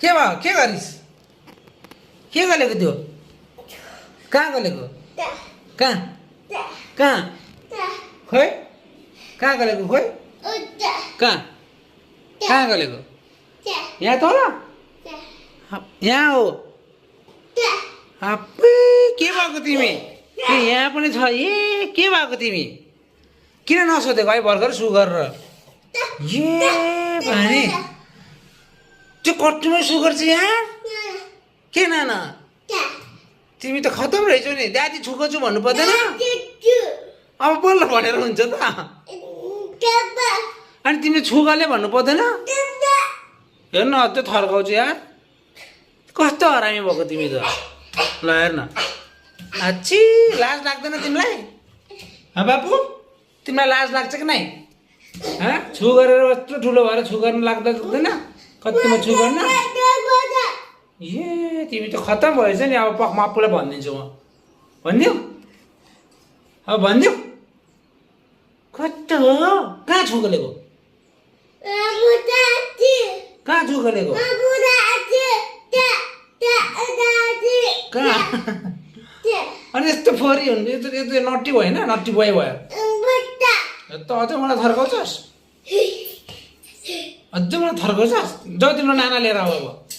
के भयो के गरिस् के गरेको त्यो कहाँ गलेको कहाँ कहाँ खोइ कहाँ गलेको खोइ कहाँ कहाँ गलेको यहाँ तल यहाँ हो अप्पै के भएको तिमी ए यहाँ पनि छ ए के भएको तिमी किन नसोधेको है भर्खर सुगर र ए भने त्यो कट्टुमै सुगर छ यहाँ के नाना तिमी त खतम रहेछौ नि दादी छुको छु भन्नु पर्दैन अब बल्ल भनेर हुन्छ त अनि तिमीले छुगले भन्नु पर्दैन हेर्न अझै थर्काउँछु यार कस्तो हरामी भएको तिमी त ल हेर्न आच्छी लाज लाग्दैन तिमीलाई बाबु तिमीलाई लाज लाग्छ कि नै छु गरेर यत्रो ठुलो भएर छु गर्न लाग्दैन कतिमा छु गर्न ए तिमी त खतम भएछ नि अब पख आफूलाई भनिदिन्छु म भनिदिऊ अब भनिदिऊ कस्तो हो कहाँ छु गलेको कहाँ छु गलेको कहाँ अनि यस्तो फोरी हुनु यो नट्टी भयो होइन नट्टी बोय भयो त अझै मलाई थर्काउँछस् अझै मलाई थर्काउँछस् जाऊ तिम्रो नाना लिएर आऊ अब